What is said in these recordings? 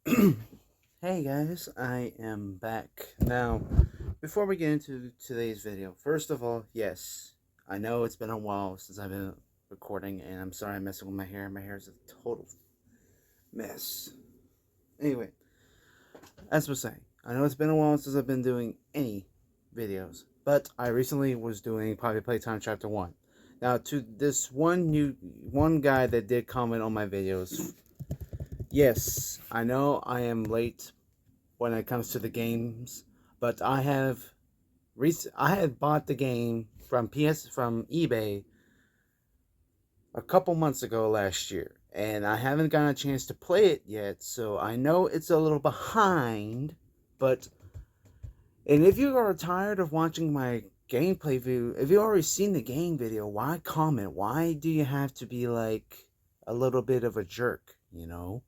Hey guys, I am back. Now, before we get into today's video, first of all, yes, I know it's been a while since I've been recording, and I'm sorry I'm messing with my hair. My hair is a total mess. Anyway, as I was saying, I know it's been a while since I've been doing any videos, but I recently was doing Poppy Playtime Chapter 1. Now, to this one guy that did comment on my videos, yes, I know I am late when it comes to the games, but I had bought the game from eBay a couple months ago last year, and I haven't gotten a chance to play it yet, so I know it's a little behind, but and if you are tired of watching my gameplay video, if you've already seen the game video, why comment? Why do you have to be like a little bit of a jerk, you know?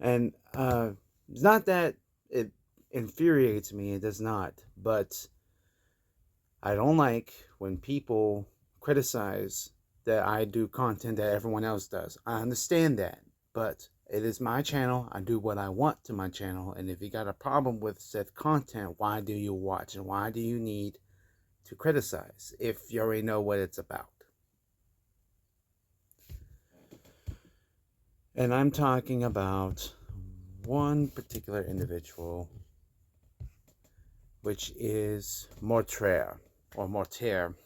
And it's not that it infuriates me, it does not, but I don't like when people criticize that I do content that everyone else does. I understand that, but it is my channel. I do what I want to my channel, and if you got a problem with said content, why do you watch and why do you need to criticize if you already know what it's about? And I'm talking about one particular individual, which is Mortaire or Mortaire.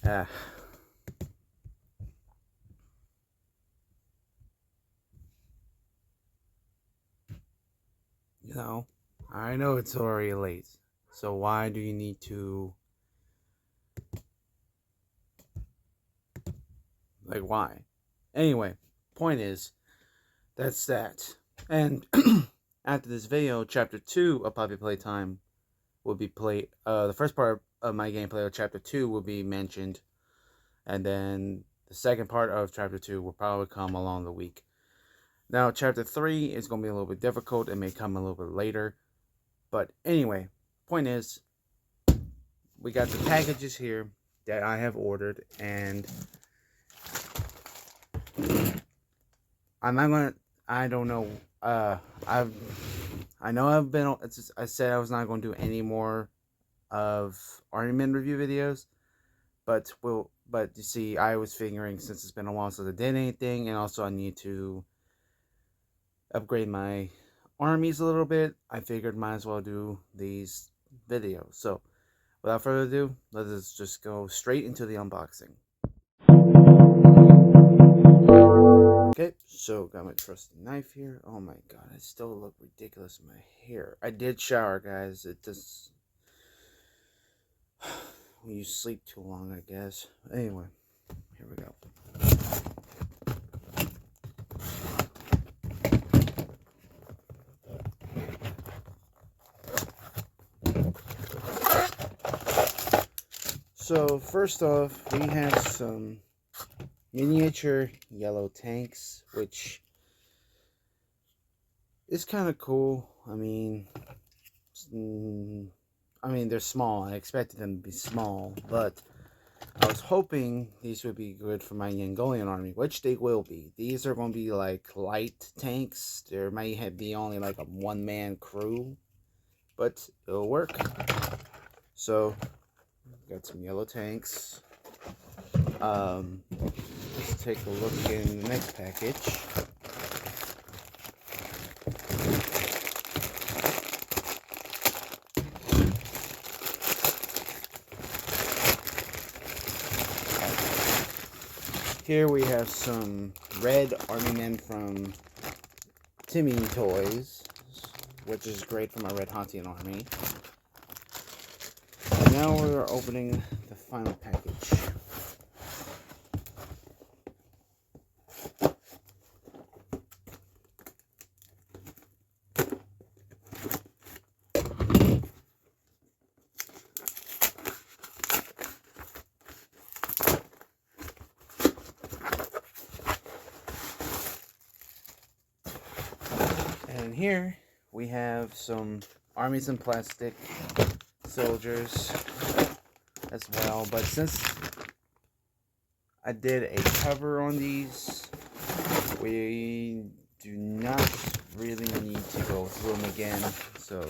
Uh, you know, I know it's already late, so why do you need to, like, why? Anyway, point is, that's that. And after this video, chapter 2 of Poppy Playtime will be played. The first part of my gameplay of chapter 2 will be mentioned, and then the second part of chapter 2 will probably come along the week. Now, chapter 3 is going to be a little bit difficult. It may come a little bit later. But anyway, point is, we got the packages here that I have ordered, and I'm not gonna. I don't know. I know I've been. I said I was not going to do any more of Army Men review videos, but But you see, I was figuring since it's been a while since I did anything, and also I need to upgrade my armies a little bit, I figured might as well do these videos. So, without further ado, let us just go straight into the unboxing. Okay, so got my trusty knife here. Oh my god, I still look ridiculous in my hair. I did shower, guys. It just... when you sleep too long, I guess. Anyway, here we go. So, first off, we have some miniature yellow tanks, which is kind of cool. I mean, they're small. I expected them to be small, but I was hoping these would be good for my Yangolian army, which they will be. These are going to be like light tanks. There might be only like a one-man crew, but it'll work. So, got some yellow tanks. Let's take a look in the next package. Here we have some red army men from Timmy Toys, which is great for my Red Hontian army. And now we're opening the final package. And here we have some Armies in Plastic soldiers as well. But since I did a cover on these, we do not really need to go through them again, so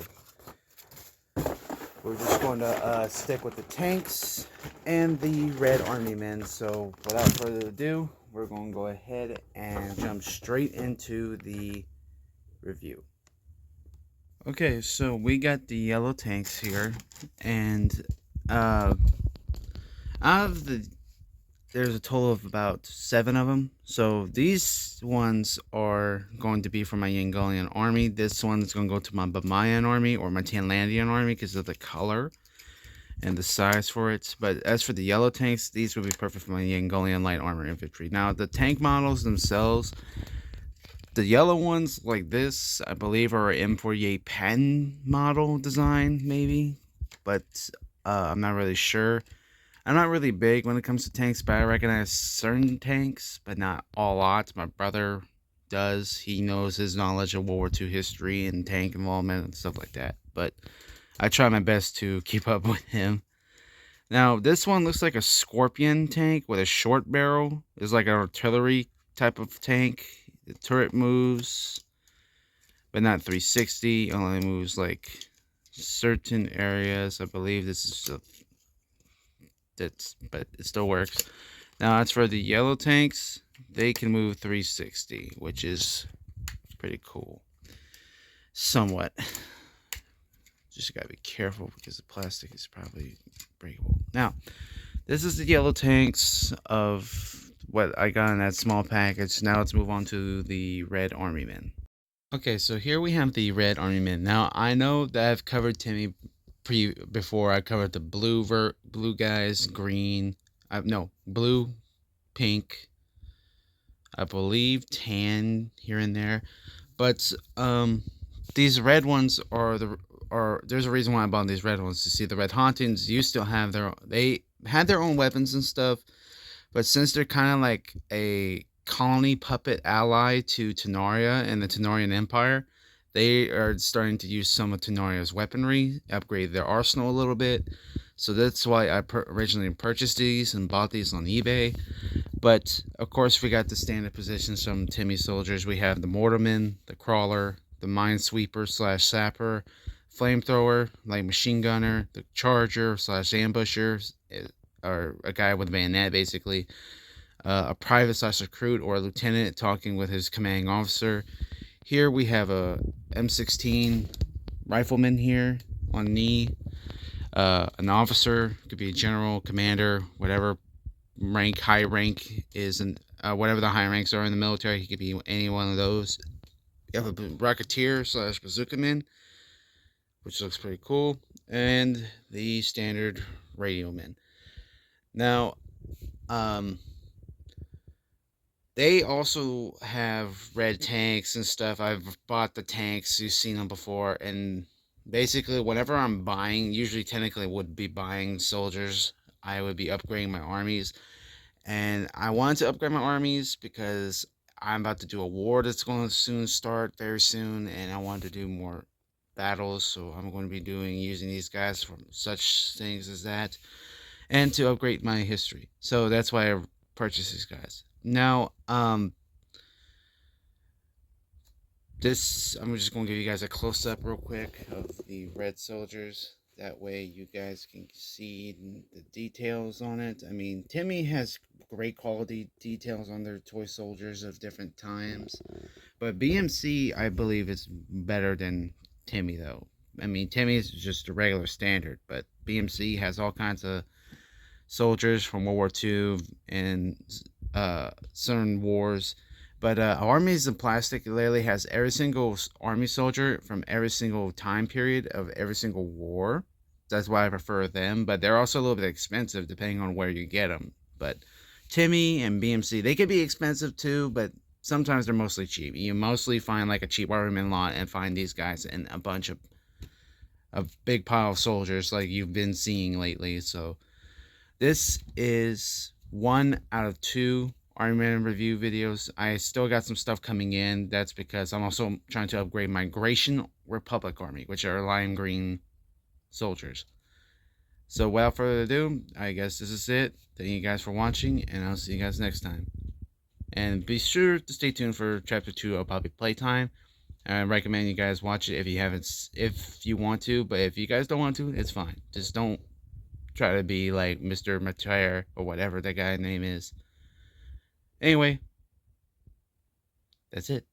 we're just going to stick with the tanks and the Red Army men. So without further ado, we're going to go ahead and jump straight into the review. Okay, so we got the yellow tanks here, and out of there's a total of about 7 of them. So these ones are going to be for my Yangolian army. This one's going to go to my Bamayan army or my Tanlandian army because of the color and the size for it. But as for the yellow tanks, these would be perfect for my Yangolian light armor infantry. Now, the tank models themselves, the yellow ones like this, I believe, are an M48 Patton model design, maybe. But I'm not really sure. I'm not really big when it comes to tanks, but I recognize certain tanks, but not a lot. My brother does. He knows his knowledge of World War II history and tank involvement and stuff like that. But I try my best to keep up with him. Now, this one looks like a Scorpion tank with a short barrel. It's like an artillery type of tank. The turret moves, but not 360. Only moves like certain areas. I believe this is but it still works. Now, as for the yellow tanks, they can move 360, which is pretty cool. Somewhat. Just gotta be careful because the plastic is probably breakable. Now, this is the yellow tanks of what I got in that small package. Now let's move on to the Red Army men. Okay, so here we have the Red Army men. Now, I know that I've covered Timmy before. I covered the blue guys, green, blue, pink, I believe tan here and there, but these red ones there's a reason why I bought these red ones. You see, the Red Hauntings used to have they had their own weapons and stuff, but since they're kind of like a colony puppet ally to Tenaria and the Tenarian Empire, they are starting to use some of Tenaria's weaponry, upgrade their arsenal a little bit. So that's why I originally purchased these and bought these on eBay. But, of course, we got the standard positions from Timmy soldiers. We have the Mortarman, the Crawler, the Minesweeper / Sapper, Flamethrower, like Machine Gunner, the Charger / Ambusher, or a guy with a bayonet, basically. A Private / Recruit or a Lieutenant talking with his commanding officer. Here we have a M16 rifleman here on knee. An officer, could be a general, commander, whatever rank, high rank is, whatever the high ranks are in the military. He could be any one of those. You have a Rocketeer / Bazooka man, which looks pretty cool, and the standard radio men. Now, they also have red tanks and stuff. I've bought the tanks. You've seen them before. And basically, whenever I'm buying, usually technically would be buying soldiers, I would be upgrading my armies. And I wanted to upgrade my armies because I'm about to do a war that's going to soon start, very soon. And I wanted to do more battles. So I'm going to be using these guys for such things as that. And to upgrade my history. So that's why I purchased these guys. Now, I'm just going to give you guys a close-up real quick of the red soldiers. That way you guys can see the details on it. I mean, Timmy has great quality details on their toy soldiers of different times. But BMC, I believe, is better than Timmy, though. I mean, Timmy is just a regular standard, but BMC has all kinds of soldiers from World War II and certain wars. But Armies in Plastic literally has every single army soldier from every single time period of every single war. That's why I prefer them. But they're also a little bit expensive depending on where you get them. But Timmy and BMC, they could be expensive too, but sometimes they're mostly cheap. You mostly find like a cheap armament lot and find these guys in a bunch of big pile of soldiers like you've been seeing lately. So this is 1 out of 2 Army Man review videos. I still got some stuff coming in. That's because I'm also trying to upgrade my Gratian Republic Army, which are lime green soldiers. So without further ado, I guess this is it. Thank you guys for watching, and I'll see you guys next time. And be sure to stay tuned for Chapter 2 of Poppy Playtime. I recommend you guys watch it if you haven't, if you want to, but if you guys don't want to, it's fine. Just don't try to be like Mr. Matire or whatever that guy's name is. Anyway, that's it.